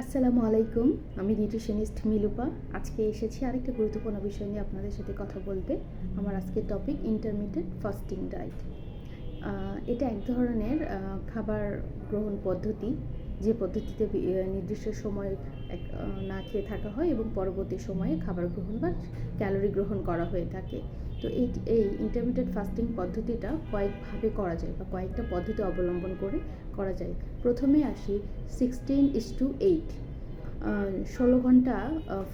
আসসালামু আলাইকুম। আমি নিউট্রিশনিস্ট মিলুপা। আজকে এসেছি আরেকটা গুরুত্বপূর্ণ বিষয় নিয়ে আপনাদের সাথে কথা বলতে। আমার আজকের টপিক ইন্টারমিটেন্ট ফাস্টিং ডায়েট। এটা এক ধরনের খাবার গ্রহণ পদ্ধতি, যে পদ্ধতিতে নির্দিষ্ট সময় না খেয়ে থাকা হয় এবং পরবর্তী সময়ে খাবার গ্রহণ বা ক্যালোরি গ্রহণ করা হয়ে থাকে। তো এই ইন্টারমিটেন্ট ফাস্টিং পদ্ধতিটা কয়েকভাবে করা যায় বা কয়েকটা পদ্ধতি অবলম্বন করে করা যায়। প্রথমে আসি 16:8, 16 ঘন্টা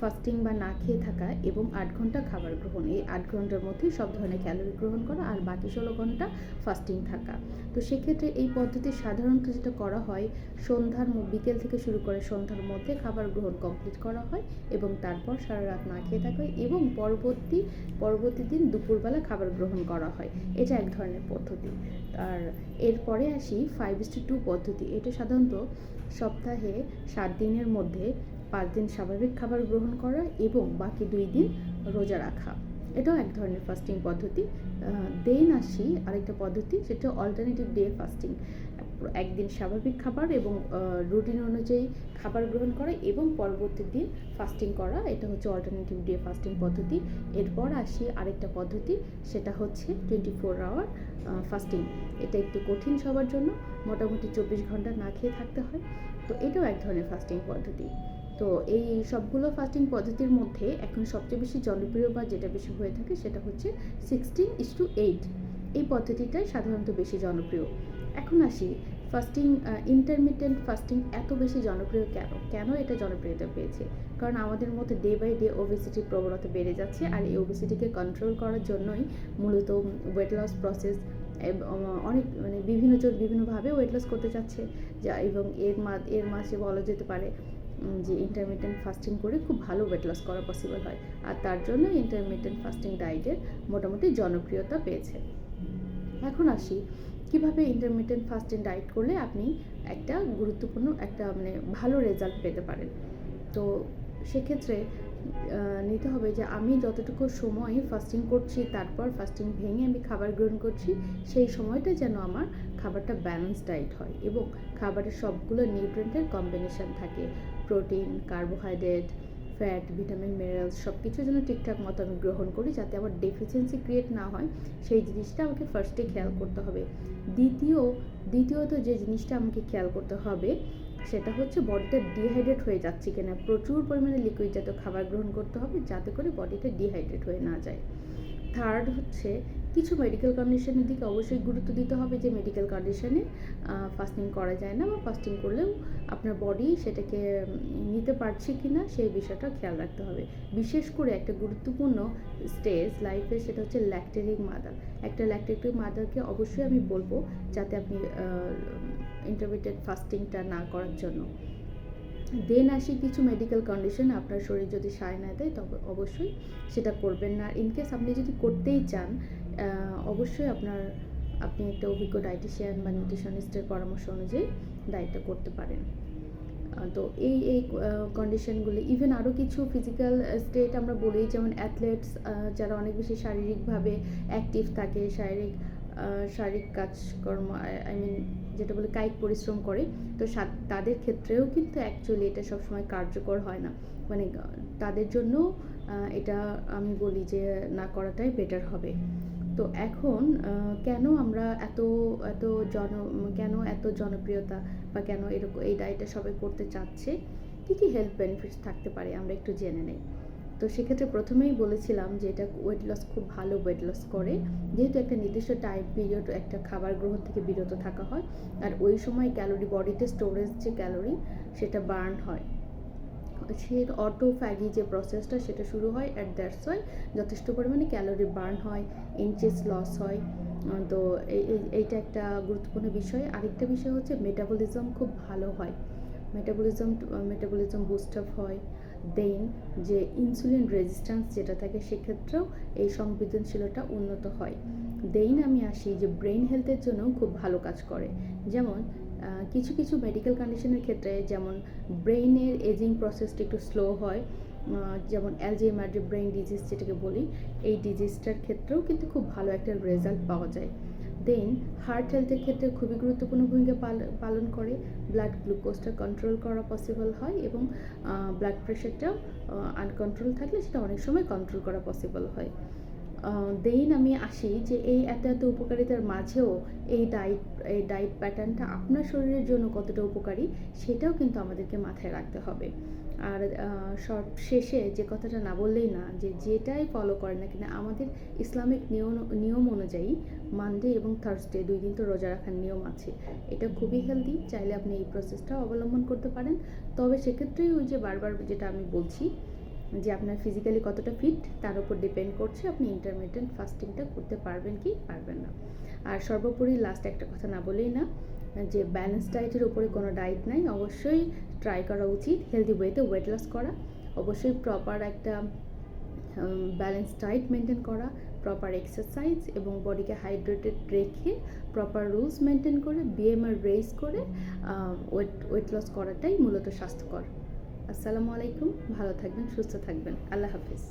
ফাস্টিং বা না খেয়ে থাকা এবং 8 ঘন্টা খাবার গ্রহণ। এই 8 ঘন্টার মধ্যে সব ধরনের ক্যালোরি গ্রহণ করা আর বাকি 16 ঘন্টা ফাস্টিং থাকা। তো সেক্ষেত্রে এই পদ্ধতি সাধারণত যেটা করা হয়, বিকেল থেকে শুরু করে সন্ধ্যার মধ্যে খাবার গ্রহণ কমপ্লিট করা হয় এবং তারপর সারা রাত না খেয়ে থাকা হয় এবং পরবর্তী দিন দুপুরবেলা খাবার গ্রহণ করা হয়। এটা এক ধরনের পদ্ধতি। আর এরপরে আসি 5:2 পদ্ধতি। এটা সাধারণত সপ্তাহে 7 দিনের মধ্যে 5 দিন স্বাভাবিক খাবার গ্রহণ করা এবং বাকি 2 দিন রোজা রাখা। এটাও এক ধরনের ফাস্টিং পদ্ধতি। দেন আসি আরেকটা পদ্ধতি, সেটা অল্টারনেটিভ ডে ফাস্টিং। একদিন স্বাভাবিক খাবার এবং রুটিন অনুযায়ী খাবার গ্রহণ করা এবং পরবর্তী দিন ফাস্টিং করা, এটা হচ্ছে অল্টারনেটিভ ডে ফাস্টিং পদ্ধতি। এরপর আসি আরেকটা পদ্ধতি, সেটা হচ্ছে 24 আওয়ার ফাস্টিং। এটা একটু কঠিন সবার জন্য, মোটামুটি 24 ঘন্টা না খেয়ে থাকতে হয়। তো এটাও এক ধরনের ফাস্টিং পদ্ধতি। তো এই সবগুলো ফাস্টিং পদ্ধতির মধ্যে এখন সবচেয়ে বেশি জনপ্রিয় বা যেটা বেশি হয়ে থাকে সেটা হচ্ছে 16:8। এই পদ্ধতিটাই সাধারণত বেশি জনপ্রিয়। এখন আসি ফাস্টিং, ইন্টারমিটেন্ট ফাস্টিং এত বেশি জনপ্রিয় কেন এটা জনপ্রিয়তা পেয়েছে? কারণ আমাদের মধ্যে ডে বাই ডে ওবেসিটির প্রবণতা বেড়ে যাচ্ছে, আর এই ওবেসিটিকে কন্ট্রোল করার জন্যই মূলত ওয়েট লস প্রসেস অনেক বিভিন্ন জন বিভিন্নভাবে ওয়েট লস করতে চাচ্ছে এবং এর মাঝে বলা যেতে পারে যে ইন্টারমিটেন্ট ফাস্টিং করে খুব ভালো ওয়েট লস করা পসিবল হয়, আর তার জন্য ইন্টারমিটেন্ট ফাস্টিং ডায়েটের মোটামুটি জনপ্রিয়তা পেয়েছে। এখন আসি কিভাবে ইন্টারমিটেন্ট ফাস্টিং ডায়েট করলে আপনি একটা গুরুত্বপূর্ণ ভালো রেজাল্ট পেতে পারেন। তো সেক্ষেত্রে নিতে হবে যে আমি যতটুকু সময় ফাস্টিং করছি, তারপর ফাস্টিং ভেঙে আমি খাবার গ্রহণ করছি, সেই সময়টা যেন আমার খাবারটা ব্যালেন্স ডায়েট হয় এবং খাবারের সবগুলো নিউট্রিয়েন্টের কম্বিনেশন থাকে। Protein, carbohydrate, fat, vitamin, minerals সব কিছু যেন ঠিকঠাক মতো আমি গ্রহণ করি, যাতে আমার ডেফিসিয়েন্সি ক্রিয়েট না হয়, সেই জিনিসটা আমাকে ফার্স্টে খেয়াল করতে হবে। দ্বিতীয়ত যে জিনিসটা আমাকে খেয়াল করতে হবে সেটা হচ্ছে বডিটা ডিহাইড্রেট হয়ে যাচ্ছে কিনা। প্রচুর পরিমাণে লিকুইড জাতীয় খাবার গ্রহণ করতে হবে যাতে করে বডিটা ডিহাইড্রেট হয়ে না যায়। থার্ড হচ্ছে কিছু মেডিকেল কন্ডিশনের দিকে অবশ্যই গুরুত্ব দিতে হবে, যে মেডিকেল কন্ডিশনে ফাস্টিং করা যায় না বা ফাস্টিং করলেও আপনার বডি সেটাকে নিতে পারছে কি না সেই বিষয়টা খেয়াল রাখতে হবে। বিশেষ করে একটা গুরুত্বপূর্ণ স্টেজ লাইফে, সেটা হচ্ছে ল্যাকটেটিং মাদার। একটা ল্যাকটেটিং মাদারকে অবশ্যই আমি বলবো যাতে আপনি ইন্টারমিটেন্ট ফাস্টিংটা না করার জন্য। দেন আসি কিছু মেডিকেল কন্ডিশন, আপনার শরীর যদি সায় না দেয় তবে অবশ্যই সেটা করবেন না। ইনকেস আপনি যদি করতেই চান, অবশ্যই আপনি একটা অভিজ্ঞ ডায়েটিশিয়ান বা নিউট্রিশনিস্টের পরামর্শ অনুযায়ী ডায়েটটা করতে পারেন। তো এই কন্ডিশনগুলি, ইভেন আরও কিছু ফিজিক্যাল স্টেট আমরা বলি, যেমন অ্যাথলেটস যারা অনেক বেশি শারীরিকভাবে অ্যাক্টিভ থাকে, শারীরিক কাজকর্ম, যেটা বলে কায়িক পরিশ্রম করে, তো তাদের ক্ষেত্রেও কিন্তু অ্যাকচুয়ালি এটা সবসময় কার্যকর হয় না। তাদের জন্য এটা আমি বলি যে না করাটাই বেটার হবে। তো এখন কেন আমরা এত জনপ্রিয়তা বা কেন এরকম এই ডায়েটটা সবাই করতে চাচ্ছে, কী হেলথ বেনিফিটস থাকতে পারে আমরা একটু জেনে নেই। তো সেক্ষেত্রে প্রথমেই বলেছিলাম যে এটা ওয়েট লস, খুব ভালো ওয়েট লস করে, যেহেতু একটা নির্দিষ্ট টাইম পিরিয়ড একটা খাবার গ্রহণ থেকে বিরত থাকা হয়, আর ওই সময় ক্যালোরি, বডিতে স্টোরেজ যে ক্যালোরি সেটা বার্ন হয়, সে অটোফ্যাগি যে প্রসেসটা সেটা শুরু হয়, অ্যাট দ্যাটস ওয়াই যথেষ্ট পরিমাণে ক্যালোরি বার্ন হয়, ইনচেস লস হয়। তো এইটা একটা গুরুত্বপূর্ণ বিষয়। আরেকটা বিষয় হচ্ছে মেটাবলিজম খুব ভালো হয়, মেটাবলিজম বুস্ট আপ হয়। দেন যে ইনসুলিন রেজিস্ট্যান্স যেটা থাকে সেক্ষেত্রেও এই সংবেদনশীলতা উন্নত হয়। দেন আমি আসি যে ব্রেন হেলথের জন্য খুব ভালো কাজ করে। যেমন কিছু মেডিকেল কন্ডিশনের ক্ষেত্রে, যেমন ব্রেইনের এজিং প্রসেসটা একটু স্লো হয়, যেমন অ্যালজাইমার যে ব্রেন ডিজিজ যেটাকে বলি, এই ডিজিজটার ক্ষেত্রেও কিন্তু খুব ভালো একটা রেজাল্ট পাওয়া যায়। দেন হার্ট হেলথের ক্ষেত্রে খুবই গুরুত্বপূর্ণ ভূমিকা পালন করে। ব্লাড গ্লুকোজটা কন্ট্রোল করা পসিবল হয় এবং ব্লাড প্রেশারটাও আনকন্ট্রোল থাকলে সেটা অনেক সময় কন্ট্রোল করা পসিবল হয়। দেন আমি আসি যে এই এত উপকারিতার মাঝেও এই ডায়েট প্যাটার্নটা আপনার শরীরের জন্য কতটা উপকারী সেটাও কিন্তু আমাদেরকে মাথায় রাখতে হবে। আর সব শেষে যে কথাটা না বললেই না, যে যেটাই ফলো করেন না কিনা, আমাদের ইসলামিক নিয়ম অনুযায়ী মানডে এবং থার্সডে 2 দিন তো রোজা রাখার নিয়ম আছে। এটা খুবই হেলদি, চাইলে আপনি এই প্রসেসটাও অবলম্বন করতে পারেন। তবে সেক্ষেত্রেই ওই যে বারবার যেটা আমি বলছি যে আপনার ফিজিক্যালি কতটা ফিট তার উপর ডিপেন্ড করছে আপনি ইন্টারমিটেন্ট ফাস্টিংটা করতে পারবেন কি পারবেন না। আর সর্বোপরি লাস্ট একটা কথা না বলেই না, যে ব্যালেন্স ডায়েটের উপরে কোনো ডায়েট নাই, অবশ্যই ট্রাই করা উচিত হেলদি ওয়েতে ওয়েট লস করা। অবশ্যই প্রপার একটা ব্যালেন্স ডায়েট মেনটেন করা, প্রপার এক্সারসাইজ এবং বডিকে হাইড্রেটেড রেখে প্রপার রুলস মেনটেন করে বিএমআর রেজ করে ওয়েট লস করাটাই মূলত স্বাস্থ্যকর। আসসালামু আলাইকুম, ভালো থাকবেন, সুস্থ থাকবেন, আল্লাহ হাফিজ।